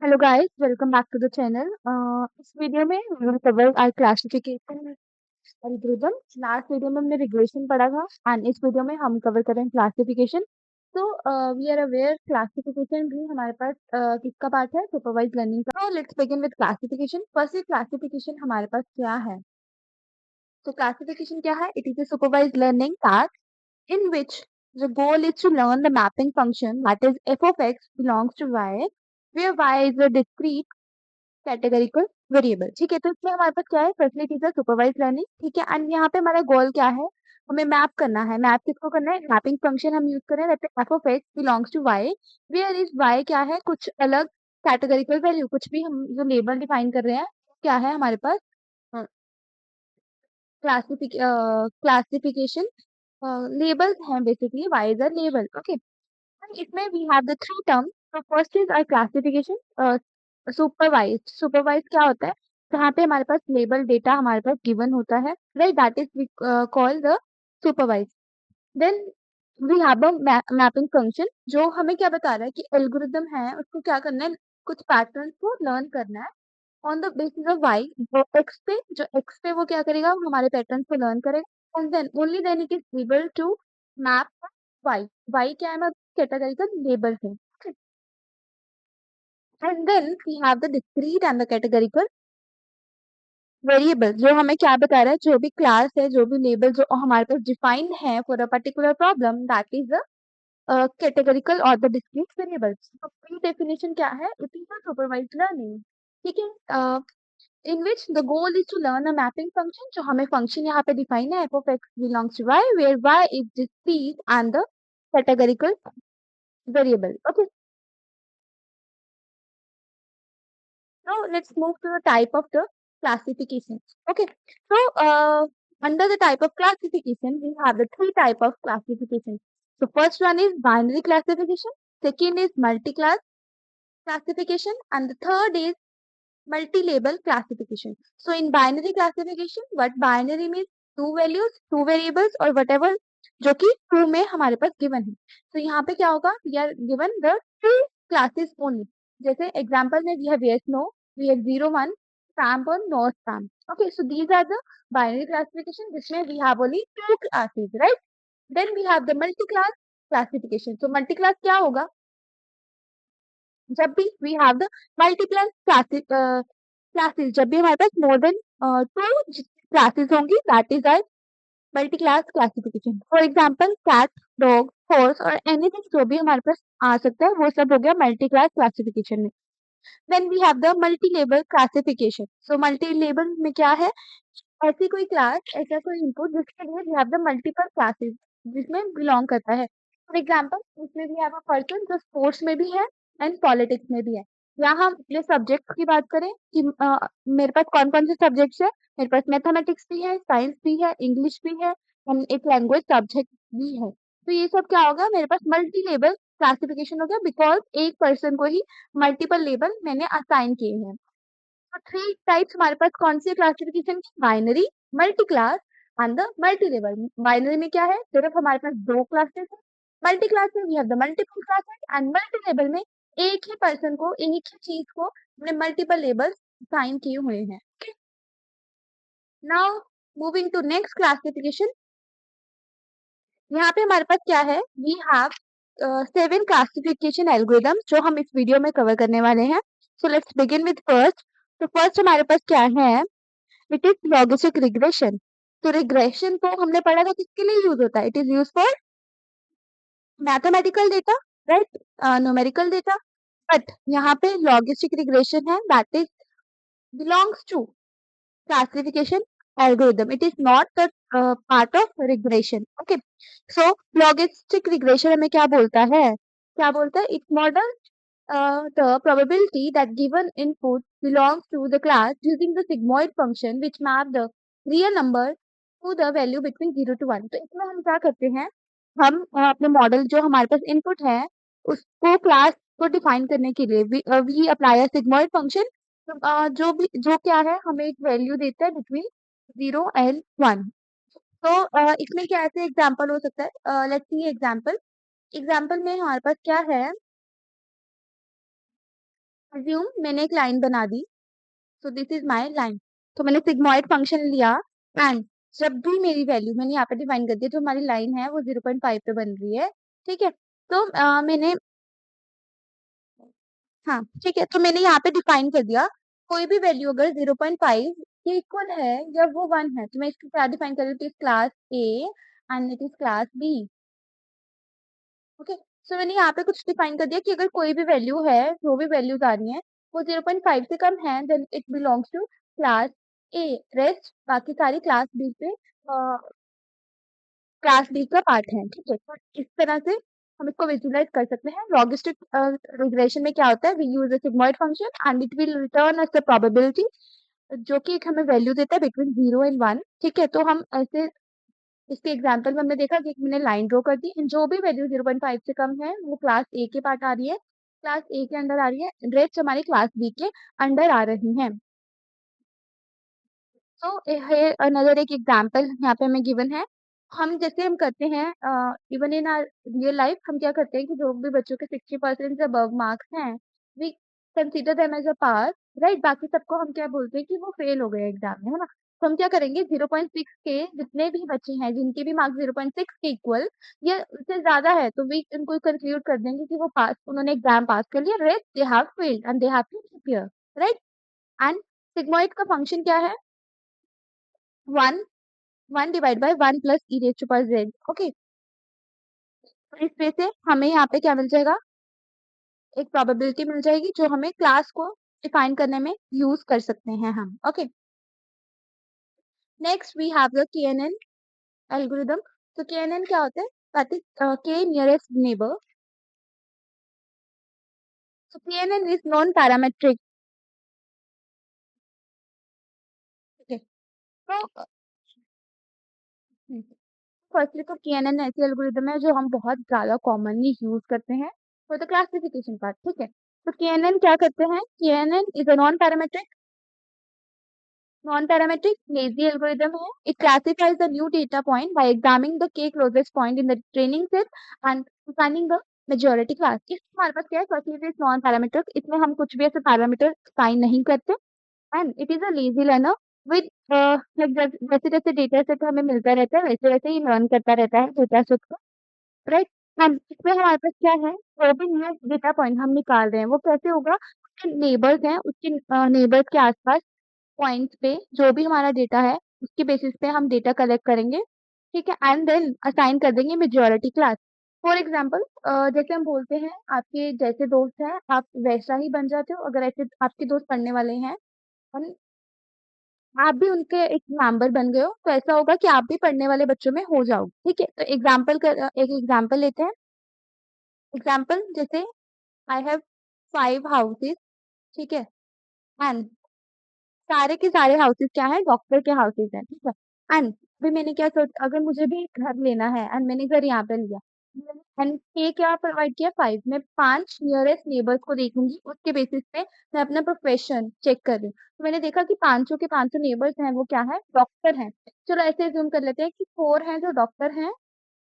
Hello guys, welcome back to the channel. इस video में we will cover our classification algorithm. Last video में हमने regression पढ़ा था एंड इस वीडियो में हम कवर करें क्लासिफिकेशन. तो वी आर अवेयर क्लासिफिकेशन भी हमारे पास किसका पार्ट है, सुपरवाइज लर्निंग का. तो let's begin with classification. Firstly classification हमारे पास क्या है. तो क्लासिफिकेशन क्या है? It is a supervised learning task in which the goal is to learn the mapping function, that is f of x belongs to y, where y is a discrete categorical variable. ठीक है, तो इसमें हमारे पास क्या है, firstly is supervise learning. ठीक है, एंड यहाँ पे हमारा गोल क्या है, हमें मैप करना है. मैप किसको करना है? मैपिंग फंक्शन हम यूज करें रहते f of x belongs to y, where is y क्या है, कुछ अलग कैटेगरिकल वैल्यू, कुछ भी हम जो लेबल डिफाइन कर रहे हैं क्या है हमारे पास, क्लासिफिकेशन लेबल्स हैं. Basically y is a label. Okay, इसमें we have the three terms. तो first is our classification supervised. Supervise क्या होता है? जहाँ पे हमारे पास लेबल डेटा हमारे पास गिवन होता है, right, that is called the supervise. Then we have a mapping function जो हमें क्या बता रहा है कि एल्गोरिदम है, उसको क्या करना है, कुछ पैटर्न को लर्न करना है on the basis of y. जो एक्स पे वो क्या करेगा, वो हमारे पैटर्न को लर्न करेगा and then only then it is able to map y. Y क्या है, कैटेगरी का लेबल है. And then we have the discrete and the categorical variable जो हमें क्या बता रहा है, जो भी क्लास है, जो भी लेबल जो हमारे पास डिफाइंड है for a particular problem, that is the categorical और द डिस्क्रीट वेरिएबल्स. तो प्री डेफिनेशन क्या है, it is a supervised learning. ठीक है, in which the goal is to learn a mapping function. जो हमें फंक्शन यहाँ पे डिफाइन है, f of x belongs to y, where y is discrete and the categorical variable. Okay, now let's move to the type of the classification. Okay, so under the type of classification, we have the three type of classification. So first one is binary classification, second is multi-class classification, and the third is multi-label classification. So in binary classification, what binary means two values, two variables or whatever जो कि true में हमारे पास given है. तो यहाँ पे क्या होगा, we are given the two classes only. जैसे एग्जांपल में we have yes no, we have 0 1, stamp और no stamp. Okay, so these are the binary classification जिसमें we have only two classes, right. Then we have the multi class classification. तो multi class क्या होगा, जब भी we have the multiple classes, जब भी हमारे पास मोर देन टू क्लासेस होंगी, that is are multi class classification. For example cat, dog, horse और एनीथिंग जो भी हमारे पास आ सकता है वो सब हो गया मल्टी क्लास क्लासिफिकेशन में. Then we have the multi label classification. So multi label में क्या है, ऐसी कोई क्लास, ऐसा कोई इनपुट जिसके लिए we have the multiple classes जिसमें बिलोंग करता है. फॉर एग्जांपल इसमें वी हैव अ पर्सन जो स्पोर्ट्स में भी है एंड पॉलिटिक्स में भी है. यहाँ हम अपने सब्जेक्ट की बात करें कि मेरे पास कौन कौन से सब्जेक्ट्स है, मेरे पास मैथमेटिक्स भी है, साइंस भी है, इंग्लिश भी है एंड एक लैंग्वेज सब्जेक्ट भी है. तो ये सब क्या होगा, मेरे पास मल्टी लेबल क्लासिफिकेशन हो गया, बिकॉज एक पर्सन को ही मल्टीपल लेबल मैंने असाइन किए हैं. तो थ्री टाइप्स हमारे पास कौन सी क्लासिफिकेशन की, binary, multi class and the multi level. Binary में क्या है, सिर्फ हमारे पास दो क्लासेस है. मल्टी क्लास में we have the multiple classes and multi level में एक ही पर्सन को, एक ही चीज को हमने मल्टीपल लेबल साइन किए हुए हैं. Now moving to next classification. यहाँ पे हमारे पास क्या है, वी हैव 7 क्लासिफिकेशन एल्गोरिदम जो हम इस वीडियो में कवर करने वाले हैं. So let's begin with first. तो फर्स्ट हमारे पास क्या है, इट इज लॉजिस्टिक रिग्रेशन. तो रिग्रेशन को हमने पढ़ा था किसके लिए यूज होता है, it is use for mathematical data, right, numerical data. But यहाँ पे लॉजिस्टिक रिग्रेशन है, that is belongs to classification algorithm. It is not the part of regression. Okay. So logistic regression हमें क्या बोलता है, क्या बोलता है, it models the probability that given input belongs to the class using the sigmoid function which map the real number to the value between 0 to 1. तो इसमें हम क्या करते हैं, हम अपने मॉडल जो हमारे पास इनपुट है उसको क्लास को डिफाइन करने के लिए we apply a sigmoid function. जो क्या है, हमें एक वैल्यू देता है बिटवीन 0 and 1. तो इसमें क्या ऐसे एग्जांपल हो सकता है, लेट्स सी एग्जांपल. एग्जांपल में हमारे पास क्या है, अज्यूम मैंने एक लाइन बना दी, so this is my line. तो मैंने सिग्मॉइड फंक्शन लिया एंड जब भी मेरी वैल्यू मैंने यहाँ पे डिफाइन कर दिया, जो हमारी लाइन है वो 0.5 पे बन रही है, ठीक है। तो मैंने हाँ ठीक है, तो मैंने यहाँ पे डिफाइन कर दिया कोई भी वैल्यू अगर 0.5 के इक्वल है या वो 1 है, तो मैं इसको क्या डिफाइन कर रही हूँ, class A and it is class B. Okay, so मैंने यहाँ पे कुछ डिफाइन कर दिया कि अगर कोई भी वैल्यू है, जो भी वैल्यूज आ रही है वो 0.5 से कम है, then it belongs to class A. Rest बाकी सारी क्लास बी का पार्ट है, ठीक है। तो इस तरह से हम इसको विजुलाइज कर सकते हैं। लॉजिस्टिक रिग्रेशन में क्या होता है, we use a sigmoid function and it will return us the probability, जो कि एक हमें वैल्यू देता है बिटवीन 0 एंड 1, ठीक है। तो हम ऐसे इसके एग्जाम्पल में हमने देखा कि मैंने लाइन ड्रॉ कर दी, जो भी वैल्यू 0.5 से कम है वो क्लास ए के पार्ट आ रही है, क्लास ए के अंडर आ रही है, रेस्ट हमारी क्लास बी के अंडर आ रही हैं। तो अनदर एक एग्जाम्पल यहाँ पे हमें गिवन है। हम जैसे हम करते हैं even in are real life, हम क्या करते हैं कि जो भी बच्चों के 60% से अबव मार्क्स हैं, we consider them as a pass, right. बाकी सबको हम क्या बोलते हैं कि वो फेल हो गए एग्जाम में, है ना। तो हम क्या करेंगे, 0.6 के जितने भी बच्चे हैं जिनके भी मार्क्स 0.6 के इक्वल या उससे ज्यादा है, तो वी उनको कंक्लूड कर देंगे कि वो पास, उन्होंने एग्जाम पास कर लिया, rest they have failed and they have to prepare, right. And sigmoid का फंक्शन क्या है, 1 1 divide by 1 plus e raise to power z. Okay, तो इस वे से हमें यहाँ पे क्या मिल जाएगा, एक प्रोबेबिलिटी मिल जाएगी जो हमें क्लास को डिफाइन करने में यूज कर सकते हैं हम। Okay, next we have the KNN algorithm. तो केएनएन क्या होता है, that is k nearest neighbour. so KNN is non parametric। okay, तो फर्स्टली तो केएनएन ऐसी एल्गोरिदम है जो हम बहुत ज्यादा कॉमनली यूज करते हैं फॉर द क्लासिफिकेशन पार्ट, ठीक है। तो केएनएन क्या करते हैं, KNN is a non-parametric lazy algorithm है। It classifies the new data point by examining the k closest point in the training set and assigning the majority class। इसमें हमारे पास क्या है, first it is non-parametric, इसमें हम कुछ भी ऐसे पैरामीटर साइन नहीं करते and it is a lazy learner with जैसे जैसे डेटा सेट हमें मिलता रहता है वैसे वैसे ही लर्न करता रहता है डेटा सेट को, राइट। एंड इसमें हमारे पास क्या है, जो भी न्यू डेटा पॉइंट हम निकाल रहे हैं वो कैसे होगा, उसके नेबर्स हैं, उसके नेबर्स के आसपास पॉइंट्स पे जो भी हमारा डेटा है उसके बेसिस पे हम डेटा कलेक्ट करेंगे, ठीक है। एंड देन असाइन कर देंगे मेजोरिटी क्लास। फॉर एग्जाम्पल, जैसे हम बोलते हैं आपके जैसे दोस्त हैं आप वैसा ही बन जाते हो, अगर ऐसे आपके दोस्त पढ़ने वाले हैं और आप भी उनके एक मेंबर बन गए हो, तो ऐसा होगा कि आप भी पढ़ने वाले बच्चों में हो जाओगे, ठीक है। तो एक एग्जाम्पल लेते हैं। एग्जाम्पल जैसे आई हैव 5 हाउसेस, ठीक है, एंड सारे के सारे हाउसेस क्या है, डॉक्टर के हाउसेस हैं, ठीक है। एंड अभी मैंने क्या सोच, अगर मुझे भी घर लेना है एंड मैंने घर यहाँ पे लिया एंड ये क्या प्रोवाइड किया, 5, मैं 5 नियरेस्ट नेबर्स को देखूंगी, उसके बेसिस पे मैं अपना प्रोफेशन चेक कर रही हूँ। तो मैंने देखा कि 500 के 500 नेबर्स हैं वो क्या है, डॉक्टर हैं। चलो ऐसे जूम कर लेते हैं कि 4 हैं जो डॉक्टर हैं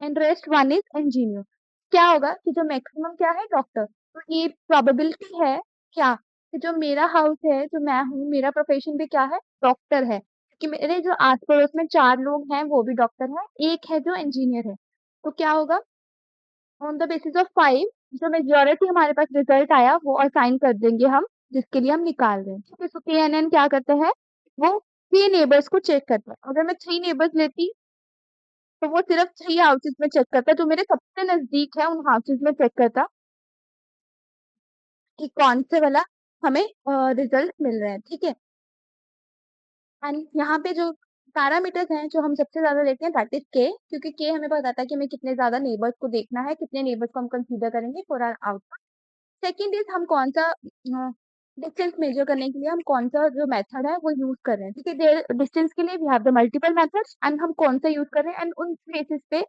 एंड रेस्ट 1 इज इंजीनियर। क्या होगा कि जो मैक्सिमम क्या है, डॉक्टर। तो ये प्रोबेबिलिटी है क्या, कि जो मेरा हाउस है, जो मैं हूँ, मेरा प्रोफेशन भी क्या है, डॉक्टर है, कि मेरे जो आस पड़ोस में 4 लोग हैं वो भी डॉक्टर हैं, एक है जो इंजीनियर है। तो क्या होगा, ऑन द बेसिस ऑफ 5 जो मेजोरिटी हमारे पास रिजल्ट आया वो असाइन कर देंगे हम, जिसके लिए हम निकाल रहे हैं, ठीक है। सो केएनएन क्या करता है, वो 3 नेबर्स को चेक करता है। अगर मैं 3 नेबर्स लेती तो वो सिर्फ 3 हाउसेस में चेक करता, जो मेरे सबसे नजदीक है उन हाउसेस में चेक करता कि कौन से वाला हमें रिजल्ट मिल रहा है, ठीक है। एंड यहाँ पे जो पैरामीटर्स हैं जो हम सबसे ज्यादा देखते हैं दैट इज के, क्योंकि के हमें बताता है कि हमें कितने ज्यादा नेबर्स को देखना है, कितने नेबर्स को हम कंसीडर करेंगे for our output. Second is हम कौन सा डिस्टेंस मेजर करने के लिए हम कौन सा जो मेथड है वो यूज कर रहे हैं, ठीक है। डिस्टेंस के लिए we have the multiple methods and हम कौन सा यूज कर रहे हैं, एंड उन बेसिस पे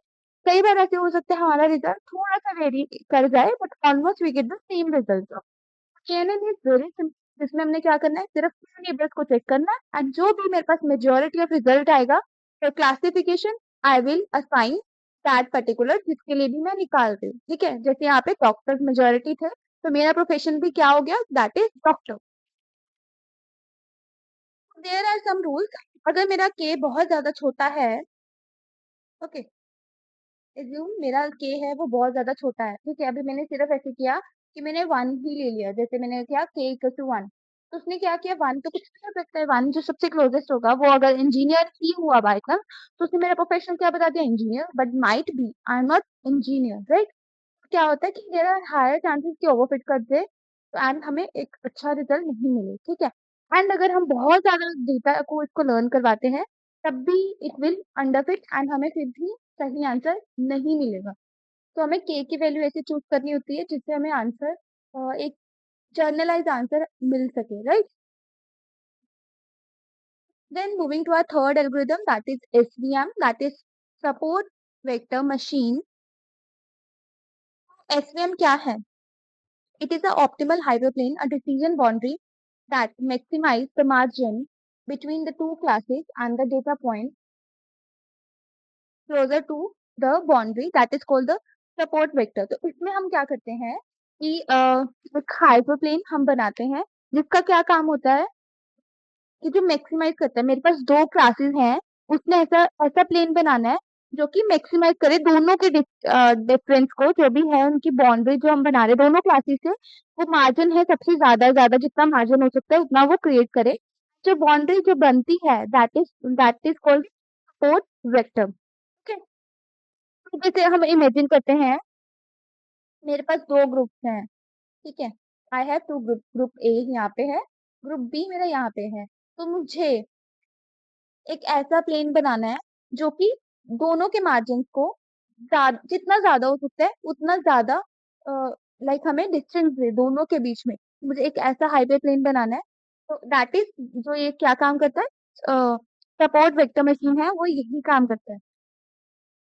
कई बार ऐसे हो सकता है हमारा रिजल्ट थोड़ा सा वेरी कर जाए but almost we get the same result. KNN is very simple, जिसमें हमने क्या करना है, सिर्फ नेबर्स को चेक करना है एंड जो भी मेरे पास मेजोरिटी ऑफ रिजल्ट आएगा तो classification I will assign that particular जिसके लिए भी मैं निकाल रही हूँ, ठीक है। जैसे यहाँ पे डॉक्टर्स मेजोरिटी थे तो मेरा प्रोफेशन भी क्या हो गया, that is doctor. There are some rules. अगर मेरा के बहुत ज्यादा छोटा है, ओके, एज्यूम मेरा के है वो बहुत ज्यादा छोटा है, ठीक है, अभी मैंने सिर्फ ऐसे किया कि मैंने वन ही ले लिया, जैसे मैंने किया के इक्वल टू वन, तो उसने क्या किया, वन तो कुछ नहीं हो सकता है, वन जो सबसे क्लोजेस्ट होगा वो अगर इंजीनियर ही हुआ बाय चांस, तो उसने मेरा प्रोफेशन क्या बता दिया, engineer, but might be I am not engineer, right. क्या होता है कि देयर आर हायर चांसेस कि ओवरफिट कर दे एंड हमें एक अच्छा रिजल्ट नहीं मिले, ठीक है। एंड अगर हम बहुत ज्यादा डेटा को इसको लर्न करवाते हैं, तब भी इट विल अंडरफिट एंड हमें फिर भी सही आंसर नहीं मिलेगा। तो हमें के की वैल्यू ऐसे चूज करनी होती है जिससे हमें आंसर एक जर्नलाइज आंसर मिल सके, right. Then moving to our third algorithm, that is SVM, that is support vector machine. SVM क्या है? It is the optimal hyperplane, a decision boundary that maximizes the margin between the two classes and the data point closer to the boundary that is called the support vector. तो इसमें हम क्या करते हैं कि एक हाइपरप्लेन हम बनाते हैं जिसका क्या काम होता है कि जो मैक्सिमाइज करता है, मेरे पास दो क्लासेस हैं, उसने ऐसा ऐसा प्लेन बनाना है जो कि मैक्सिमाइज करे दोनों के डिफरेंस को, जो भी है उनकी बाउंड्री जो हम बना रहे हैं दोनों क्लासेस से, वो मार्जिन है सबसे ज्यादा ज्यादा जितना मार्जिन हो सकता है उतना वो क्रिएट करे। जो बाउंड्री जो बनती है that is called support vector, okay. जैसे हम इमेजिन करते हैं मेरे पास दो ग्रुप्स हैं, ठीक है, I have two group, group A यहाँ पे है, ग्रुप बी मेरा यहाँ पे है। तो मुझे एक ऐसा प्लेन बनाना है जो कि दोनों के मार्जिन को जितना ज्यादा हो सकता है उतना ज्यादा लाइक हमें डिस्टेंस दे दोनों के बीच में, मुझे एक ऐसा हाईवे प्लेन बनाना है। तो दैट इज जो ये क्या काम करता है, सपोर्ट वेक्टर मशीन है वो यही काम करता है।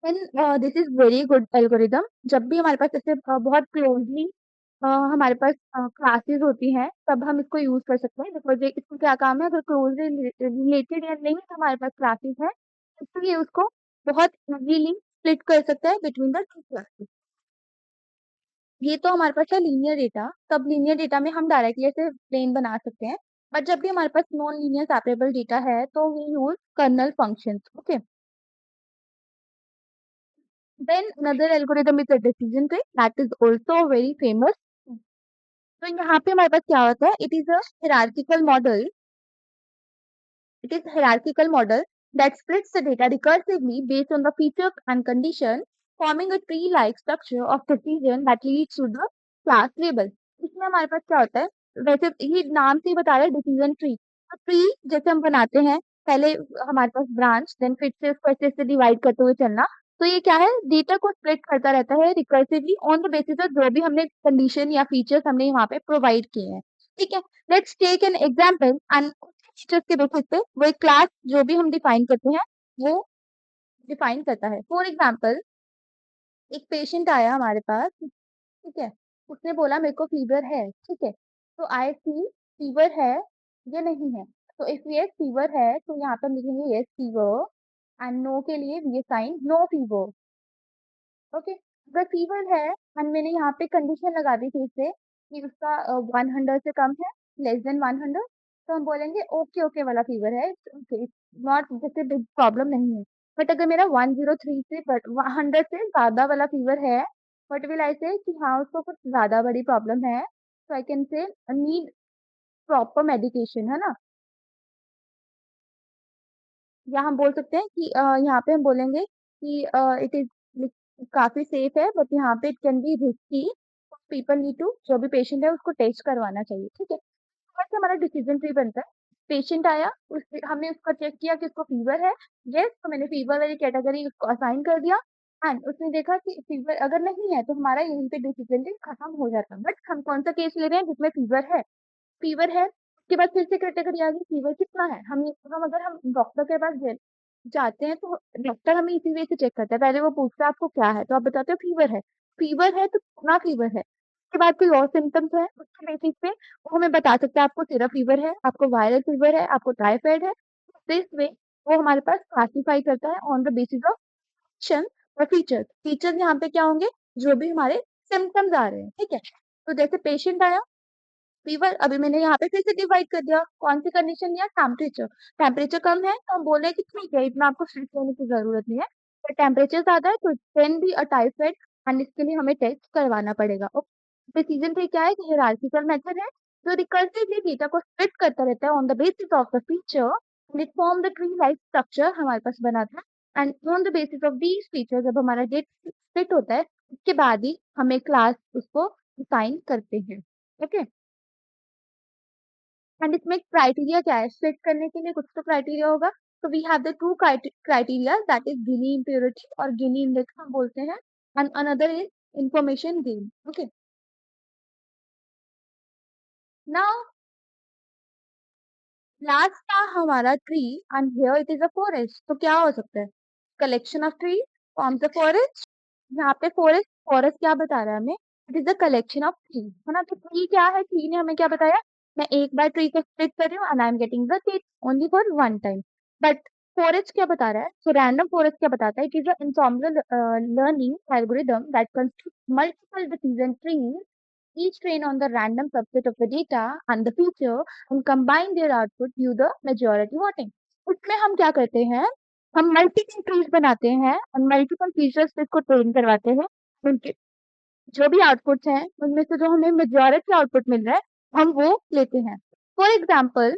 And this is very good algorithm. जब भी हमारे पास ऐसे बहुत क्लोजली हमारे पास क्लासेस होती हैं तब हम इसको यूज कर सकते हैं, बिकॉज इसको क्या काम है, अगर क्लोजली रिलेटेड या नहीं हमारे पास क्लासेस है तो ये उसको बहुत इजीली स्प्लिट कर सकता है बिटवीन द टू क्लासेस। ये तो हमारे पास है लीनियर डेटा, तब लीनियर डेटा में हम डायरेक्टली ऐसे प्लेन बना सकते हैं, बट जब भी हमारे पास नॉन लीनियर सेपरेबल डेटा है तो we use kernel functions, okay. Then another algorithm is a decision tree that is also very famous. तो यहाँ पे हमारे पास क्या होता है, it is hierarchical model that splits the data recursively based on the feature and condition, forming a tree-like structure of decision that leads to the class label. इसमें हमारे पास क्या होता है, वैसे ये नाम से ही बता रहा है डिसीजन ट्री। तो ट्री जैसे हम बनाते हैं, पहले हमारे पास ब्रांच, देन फिर से उसको ऐसे ऐसे डिवाइड करते हुए चलना, तो ये क्या है, डेटा को स्प्लिट करता रहता है recursively on the basis of जो भी हमने कंडीशन या फीचर्स हमने यहाँ पे प्रोवाइड किए हैं, ठीक है। Let's take an example and features के बेसिस पे वो एक क्लास जो भी हम डिफाइन करते हैं वो डिफाइन करता है। फॉर एग्जाम्पल एक पेशेंट आया हमारे पास, ठीक है, उसने बोला मेरे को फीवर है, ठीक है, तो आई सी फीवर है या नहीं है। तो इफ यस फीवर है तो यहाँ पर लिखेंगे यस फीवर एंड नो के लिए ये साइन नो फीवर, ओके। अगर फीवर है एंड मैंने यहाँ पे कंडीशन लगा दी थी इसे कि उसका 100 से कम है, लेस देन 100, तो हम बोलेंगे ओके ओके वाला फीवर है, ओके, नॉट जैसे बिग प्रॉब्लम नहीं है। बट अगर मेरा 103 से 100 से ज्यादा वाला फीवर है, बट विल आई से कि हाँ उसको कुछ ज्यादा बड़ी प्रॉब्लम है, तो I can say need proper medication, है ना। या हम बोल सकते हैं कि यहाँ पे हम बोलेंगे कि इट इज काफी सेफ है, बट यहाँ पे it can be risky, people need to, जो भी पेशेंट है उसको टेस्ट करवाना चाहिए, ठीक है। वैसे हमारा डिसीजन ट्री बनता है। पेशेंट आया, हमने उसका चेक किया कि उसको फीवर है, यस, तो मैंने फीवर वाली कैटेगरी उसको असाइन कर दिया, एंड उसने देखा कि फीवर अगर नहीं है तो हमारा यहीं पे डिसीजन ट्री खत्म हो जाता है। बट हम कौन सा केस ले रहे हैं जिसमें फीवर है, फीवर है, उसके बाद फिर से कैटेगरी आ गई फीवर कितना है, हम अगर हम डॉक्टर के पास जाते हैं तो डॉक्टर हमें इसी वे से चेक करता है, पहले वो पूछता है आपको क्या है, तो आप बताते हो फीवर है तो कितना फीवर है, उसके बाद कोई और सिम्टम्स है उसके बेसिस पे वो हमें बता सकता है आपको सिरप फीवर है, आपको वायरल फीवर है, आपको टाइफाइड है। दिस वे वो हमारे पास क्लासिफाई करता है on the basis of function और फीचर्स। फीचर्स यहाँ पे क्या होंगे, जो भी हमारे सिम्टम्स आ रहे हैं, ठीक है। तो जैसे पेशेंट आया, फीवर, अभी मैंने यहाँ पे फिर से डिवाइड कर दिया, कौन सी कंडीशन लिया, टेम्परेचर। टेम्परेचर कम है तो हम बोले कि ठीक है, इतना आपको स्ट्रेस लेने की जरूरत नहीं है। पर टेम्परेचर ज्यादा है तो can be a typhoid, and इसके लिए हमें टेस्ट करवाना पड़ेगा। ओके, डिसीजन ट्री क्या है, हायरार्किकल मेथड है जो रिकर्सिवली डेटा को स्प्लिट करता रहता है on the basis of the feature, and it form the tree like structure हमारे पास बनाता है। And on the basis of these feature, जब हमारा डेटा स्प्लिट होता है उसके बाद ही हमें क्लास उसको डिफाइन करते हैं। ओके, एंड इसमें क्राइटेरिया क्या है, फिट करने के लिए कुछ तो क्राइटेरिया होगा। तो we have the two criteria, that is Gini impurity और गिनी इंडेक्स हम बोलते हैं, and another is information gain. Okay, now last था हमारा tree, and here it is a forest. तो क्या हो सकता है, collection of tree forms a forest. यहाँ पे फॉरेस्ट, फॉरेस्ट क्या बता रहा है हमें, it is a collection of tree, है ना। तो ट्री क्या है, ट्री ने हमें क्या बताया, मैं एक बार ट्री को स्प्लिट कर रही हूँ and I am getting the seed only for one time. But forest क्या बता रहा है, सो रैंडम फॉरेस्ट क्या बताता है, it is a ensemble learning algorithm that consists multiple decision trees, each train on the random subset of the data and the feature, and combine their output to the majority voting। उसमें हम क्या करते हैं, हम multiple trees बनाते हैं और multiple features पे इसको ट्रेन करवाते हैं। उनके जो भी आउटपुट्स हैं उनमें से जो हमें मेजॉरिटी आउटपुट मिल रहा है हम वो लेते हैं। फॉर एग्जाम्पल,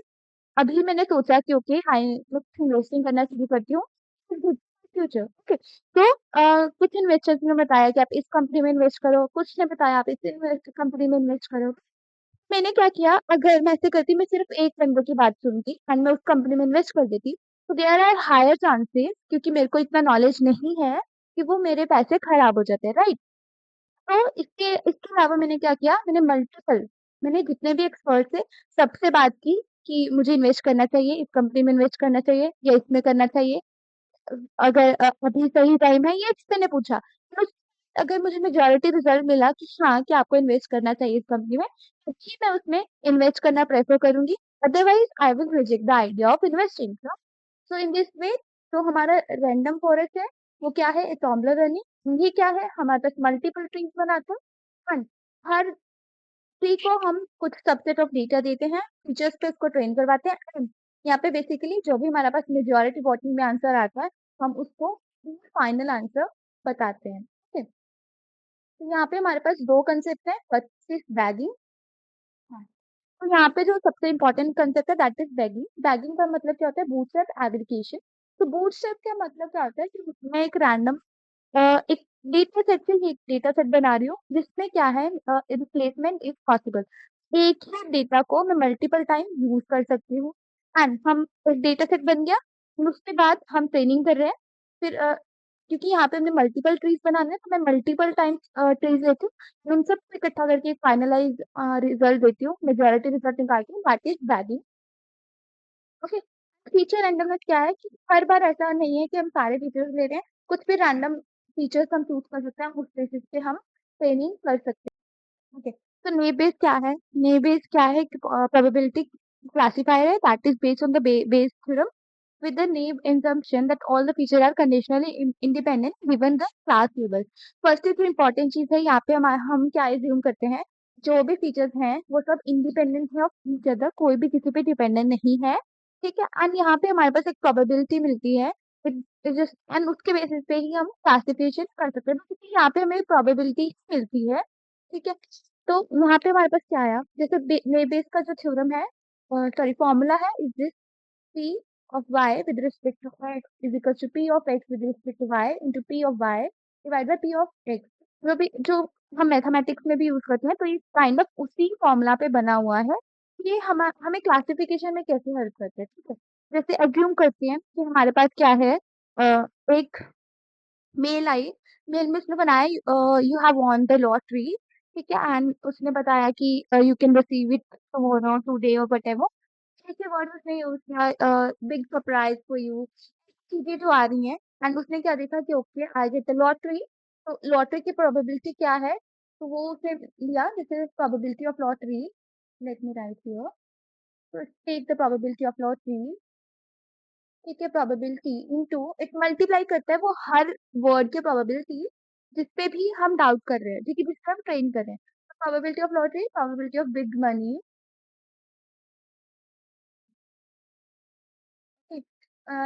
अभी मैंने सोचा कि ओके आई इन्वेस्टिंग करना शुरू करती हूँ फ्यूचर। ओके, तो कुछ इन्वेस्टर्स ने बताया कि आप इस कंपनी में इन्वेस्ट करो, कुछ ने बताया आप इस कंपनी में इन्वेस्ट करो। मैंने क्या किया, अगर मैं ऐसे करती, मैं सिर्फ एक बंदे की बात सुनती एंड मैं उस कंपनी में इन्वेस्ट कर देती, तो देयर आर हायर चांसेस, क्योंकि मेरे को इतना नॉलेज नहीं है, कि वो मेरे पैसे खराब हो जाते हैं, राइट। तो इसके इसके अलावा मैंने क्या किया, मैंने जितने भी एक्सपर्ट थे सबसे बात की कि मुझे इन्वेस्ट करना चाहिए, इस कंपनी में इन्वेस्ट करना चाहिए या इसमें करना चाहिए, अगर अभी सही टाइम है, ये मैंने पूछा। तो अगर मुझे मेजोरिटी रिजल्ट मिला कि हाँ, कि आपको इन्वेस्ट करना चाहिए इस कंपनी में, तो ही मैं उसमें इन्वेस्ट करना प्रेफर करूंगी, otherwise I will reject the idea of investing. So in this way, जो हमारा रैंडम फॉरेस्ट है वो क्या है, एटॉम्बलर रनिंग। ये क्या है, हमारे पास मल्टीपल ट्रीज बनाते हैं and हर ट्री को हम कुछ सबसेट ऑफ डेटा देते हैं, फीचर्स पे उसको ट्रेन करवाते हैं and यहाँ पे बेसिकली जो भी हमारे पास मेजोरिटी वोटिंग में आंसर आता है हम उसको फाइनल आंसर बताते हैं। ठीक है, तो यहाँ पे हमारे पास दो कंसेप्ट है, फर्स्ट इज बैगिंग। तो यहाँ पे जो सबसे इम्पोर्टेंट कंसेप्ट है दैट इज बैगिंग। बैगिंग का मतलब क्या होता है, बूटस्ट्रैप एग्रीगेशन। तो बूटस्ट्रैप का मतलब क्या होता है कि मैं एक रैंडम एक डेटा सेट से ही एक डेटा सेट बना रही हूँ जिसमें क्या है, रिप्लेसमेंट इज पॉसिबल। एक ही डेटा को मैं मल्टीपल टाइम यूज कर सकती हूँ, एंड हम एक डेटा सेट बन गया, फिर उसके बाद हम ट्रेनिंग कर रहे हैं। फिर क्योंकि यहाँ पे हमने मल्टीपल ट्रीज बनाने हैं तो मैं मल्टीपल टाइम ट्रीज लेती हूँ, उन सब को इकट्ठा करके एक फाइनलाइज रिजल्ट देती हूँ, मेजोरिटी रिजल्ट निकाल के, that is bagging. Okay, feature randomness क्या है कि हर बार ऐसा नहीं है कि हम सारे फीचर्स ले रहे हैं, कुछ भी रैंडम फीचर्स हम चूज कर सकते हैं, उस बेसिस पे हम ट्रेनिंग कर सकते हैं। ओके, तो नेव बेस क्या है, नेव बेस क्या है, प्रोबेबिलिटी क्लासिफायर है that is based on the Bayes theorem with the naive assumption that all the features are conditionally independent given the class label। First जो इम्पोर्टेंट चीज है यहाँ पे हम क्या एज्यूम करते हैं, जो भी फीचर्स हैं वो सब इंडिपेंडेंट है ऑफ ईच अदर, कोई भी किसी पे डिपेंडेंट नहीं है। ठीक है, एंड यहाँ पे हमारे पास एक प्रोबेबिलिटी मिलती है, एंड उसके बेसिस पे ही हम क्लासिफिकेशन कर सकते हैं, क्योंकि यहाँ पे हमें प्रोबेबिलिटी मिलती है। ठीक है, तो वहाँ पे हमारे पास क्या आया, जैसे बेस का जो थ्योरम है, सॉरी फॉर्मूला है, is P of y with respect to x is equal to P of x with respect to y into P of y divided by P of x। जो हम mathematics में भी use करते हैं, तो ये kind of उसी formula पे बना हुआ है। ये हमें क्लासिफिकेशन में कैसे हेल्प करते हैं। ठीक है, जैसे अज्यूम करते हैं कि हमारे पास क्या है, एक मेल आई, मेल में उसने बनाया you have won the lottery. ठीक है, एंड उसने बताया कि you can receive it tomorrow, today और व्हाटएवर, ऐसे वर्ड उसने यूज किया, बिग सरप्राइज फॉर यू, चीजें जो आ रही हैं। एंड उसने क्या देखा कि okay I get the lottery, तो लॉटरी की प्रोबेबिलिटी क्या है, तो वो उसने लिया, this is probability of lottery, let me write here, तो take the probability of lottery. ठीक है, प्रोबेबिलिटी इनटू, इट मल्टीप्लाई करता है वो हर वर्ड की प्रोबेबिलिटी जिसपे भी हम डाउट कर रहे हैं, ठीक है, जिसपे हम ट्रेन कर रहे हैं। probability of lottery, probability of big money,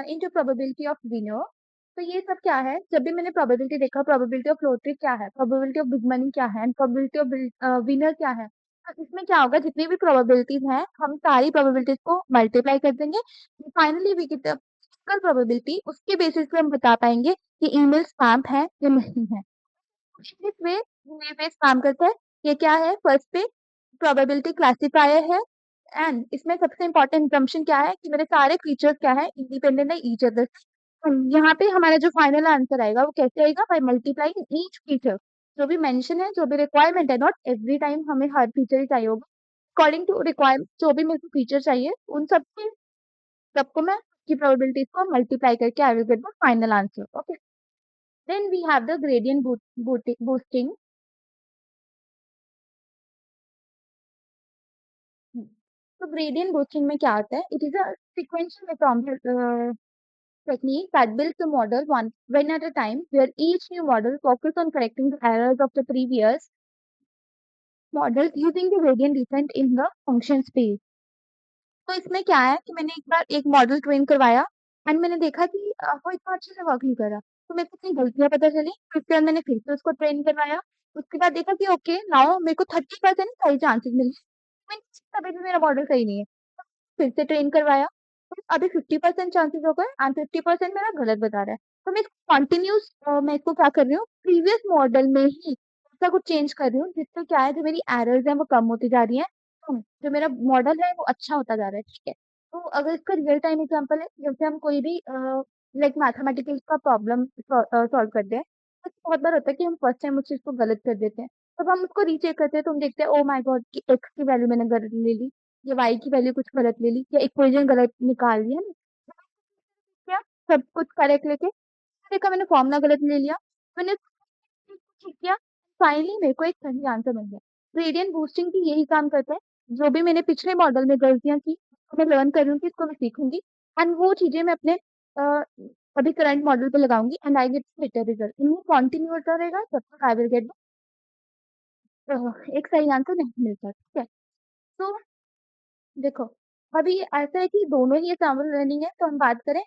into probability of winner। तो ये सब क्या है, जब भी मैंने प्रोबेबिलिटी देखा प्रोबेबिलिटी ऑफ लॉटरी क्या है, प्रोबेबिलिटी ऑफ बिग मनी क्या है एंड प्रोबेबिलिटी ऑफ विनर क्या है, तो इसमें क्या होगा, जितनी भी प्रोबेबिलिटीज हैं हम सारी प्रोबेबिलिटीज को मल्टीप्लाई कर देंगे, finally we get single probability. उसके बेसिस पे हम बता पाएंगे कि ईमेल स्पैम है या नहीं है। इस वे ये बेस काम करता है। ये क्या है, फर्स्ट पे प्रोबेबिलिटी क्लासिफायर है एंड इसमें सबसे इंपॉर्टेंट assumption क्या है कि मेरे सारे फीचर्स क्या है, इंडिपेंडेंट है ईच अदर। यहाँ पे हमारा जो फाइनल आंसर आएगा वो कैसे आएगा, बाय मल्टीप्लाइंग ईच फीचर। जो भी मेंशन है, जो भी रिक्वायरमेंट है, नॉट एवरी टाइम हमें हर फीचर ही चाहिए होगा, अकॉर्डिंग टू रिक्वायरमेंट जो भी मेरे को फीचर चाहिए उन सबके सबको मैं की प्रोबेबिलिटीज को मल्टीप्लाई करके I will get the final answer. Okay, then we have the gradient boosting. तो ग्रेडियंट बूस्टिंग में क्या होता है, it is a sequential technique that builds the model one at a time, where each new model focuses on correcting the errors of the previous model using the gradient descent in the function space। तो इसमें क्या है कि मैंने एक बार एक model train करवाया and मैंने देखा कि वो इतना अच्छे से वर्क नहीं कर रहा, तो मेरे को अपनी गलतियां पता चली, फिर उसके बाद मैंने फिर से उसको ट्रेन करवाया। उसके बाद देखा कि ओके नाउ मेरे को 30% सही चांसेस मिले, तभी भी मेरा मॉडल सही नहीं है, फिर से ट्रेन करवाया, तो अभी 50% चांसेस हो गए एंड 50% मेरा गलत बता रहा है। तो मैं कंटिन्यूस मैं इसको क्या कर रही हूँ, प्रीवियस मॉडल में ही ऐसा कुछ चेंज कर रही हूँ जिससे क्या है, जो मेरी एरर्स हैं वो कम होती जा रही है, जो मेरा मॉडल है वो अच्छा होता जा रहा है। ठीक है, तो अगर इसका रियल टाइम एग्जांपल है, जैसे हम कोई भी लाइक मैथमेटिकल का प्रॉब्लम सॉल्व करते हैं, तो बहुत बार होता है कि हम फर्स्ट टाइम उस चीज को गलत कर देते हैं, तब हम उसको रीचेक करते हैं तो हम देखते हैं ओ माय गॉड कि एक्स की वैल्यू मैंने गलत ले ली, या वाई की वैल्यू कुछ गलत ले ली, या इक्वेशन गलत निकाल ली है ना, क्या सब कुछ करेक्ट लेके देखा मैंने फॉर्मूला गलत ले लिया, मैंने ठीक किया, फाइनली मेरे को एक सही आंसर मिल गया। ग्रेडियंट बूस्टिंग भी यही काम करता है, जो भी मैंने पिछले मॉडल में गलतियां की तो मैं लर्न कर रही हूँ कि इसको मैं सीखूंगी एंड वो चीजें मैं अपने अ, अभी करंट मॉडल पे लगाऊंगी and I get better result. इनमें कंटिन्यू होता रहेगा तब तक आई विल गेट एक सही आंसर नहीं मिलता। ठीक है, तो देखो अभी ऐसा है कि दोनों ही एग्जाम्पल लर्निंग है, तो हम बात करें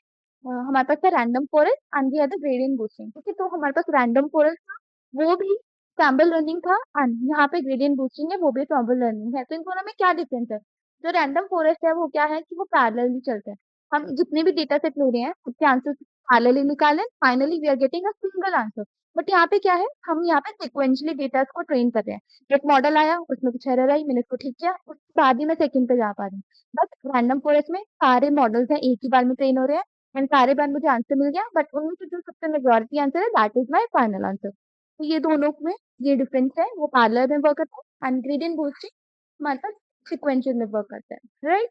हमारे पास है random forest and the other gradient boosting. ठीक है, तो हमारे पास रैंडम फॉरेस्ट था, वो भी सैम्पल लर्निंग था एंड यहाँ पे ग्रेडियंट बूस्टिंग है, वो भी सैम्पल लर्निंग है। तो इन दोनों में क्या डिफरेंस है, जो रैंडम फॉरेस्ट है वो क्या है कि वो पैरेलली चलता है, हम जितने भी डेटा सेट ले रहे हैं उसके आंसर पैरेलली निकालें, finally we are getting a single answer. But यहाँ पे क्या है, हम यहाँ पे सिक्वेंशली डेटा को ट्रेन कर रहे हैं, एक मॉडल आया उसमें कुछ एरर आई, मैंने उसको ठीक किया, उसके बाद ही मैं सेकंड पे जा पा रही हूँ। बट रैंडम फॉरेस्ट में सारे मॉडल्स हैं एक ही बार में ट्रेन हो रहे हैं एंड सारे बार मुझे आंसर मिल गया, बट उनमें से जो सबसे मेजोरिटी आंसर है that is my final answer. तो ये दोनों में ये डिफरेंस है, वो पैरेलल में वर्क करता है एंड ग्रेडियंट बूस्टिंग हमारे पास सिक्वेंशियल में वर्क करता है। राइट,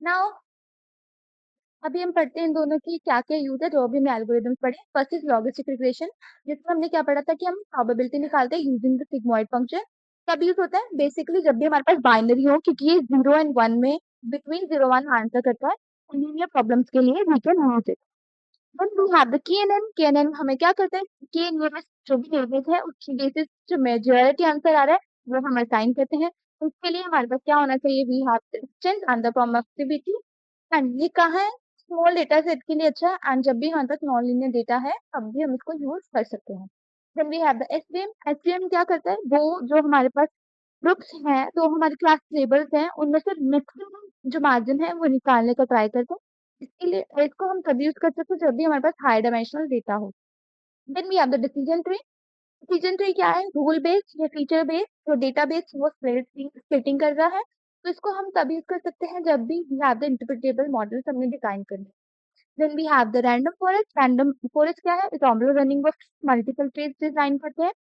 नाउ अभी हम पढ़ते हैं इन दोनों की क्या क्या यूज है, जो भी हमने एल्गोरिदम्स पढ़े। फर्स्ट इज लॉजिस्टिक रिग्रेशन, जिसमें हमने क्या पढ़ा था कि हम प्रोबेबिलिटी निकालते हैं यूजिंग द सिग्मॉइड फंक्शन। कब यूज होता है, बेसिकली जब भी हमारे पास बाइनरी हो, क्योंकि ये 0 and 1 में बिटवीन 0 1 आंसर करता है, लीनियर प्रॉब्लम्स के लिए we can use it. Then we have the KNN. KNN हमें क्या करता है, के नियरेस्ट जो भी नेबर्स है उसकी बेसिस जो मेजॉरिटी आंसर आ रहा है वो हम असाइन करते हैं। उसके लिए हमारे पास क्या होना चाहिए, we have distance and the probability. And ये कहाँ है, स्मॉल डेटा सेट के लिए अच्छा है एंड जब भी हमारे पास नॉन लीनियर डेटा है तब भी हम इसको यूज कर सकते हैं। Then we have the SVM. SVM क्या करता है, वो जो हमारे पास ग्रुप्स हैं तो हमारे क्लास टेबल्स हैं उनमें से मैक्सिमम जो मार्जिन है वो निकालने का ट्राई करते हैं। इसके लिए इसको हम तभी यूज कर सकते हैं जब भी हमारे पास हाई डायमेंशनल डेटा हो। Then we have the decision tree. Decision tree क्या है, रूल बेस्ड या फीचर बेस्ड, जो डेटा बेस्ड वो स्प्लिटिंग कर रहा है, तो इसको हम तभी यूज कर सकते हैं जब भी we have the interpretable models हमने डिजाइन करने। Then we have the random forest. Random forest क्या है, ensemble running of multiple trees design करते हैं,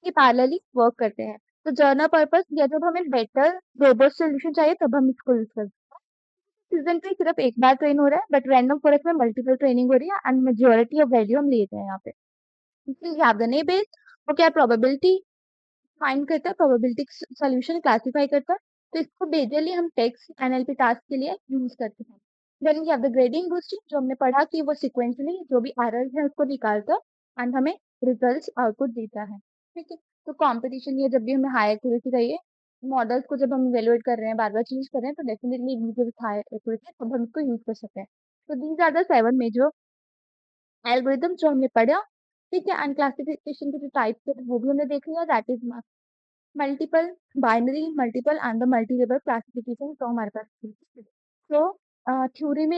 ये पैरेलली वर्क करते हैं। तो जर्नल पर्पस या जब हमें बेटर रोबोट सोल्यूशन चाहिए तब हम इसको यूज करते हैं। सीजन ट्री सिर्फ एक बार ट्रेन हो रहा है, बट रैंडम फॉरेस्ट में मल्टीपल ट्रेनिंग हो रही है एंड मेजोरिटी ऑफ वैल्यू हम लेते हैं यहाँ पे। वी हैव द ने बेस्ड, वो क्या प्रोबेबिलिटी फाइंड करता है, प्रोबेबिलिटी सॉल्यूशन क्लासिफाई करता है, तो इसको बेसिकली हम टेक्स्ट एनएलपी टास्क के लिए यूज करते हैं। Then we have the grading boosting, जो हमने पढ़ा कि वो सिक्वेंशली जो भी एरर्स है उसको निकालता है एंड हमें रिजल्ट्स आउटपुट देता है। ठीक है, तो कॉम्पिटिशन या जब भी हमें हाई एक्यूरेसी चाहिए, मॉडल्स को जब हम इवैल्यूएट कर रहे हैं, बार-बार चेंज कर रहे हैं, तो definitely we need high accuracy तब हम इसको यूज़ कर सकते हैं। तो these are the 7 major algorithm जो हमने पढ़ा, ठीक है? एंड क्लासिफिकेशन के जो टाइप्स थे वो भी हमने देख लिया, that is multiple, binary, multiple and the multi level classification तो हमारे पास थी। सो थ्योरी में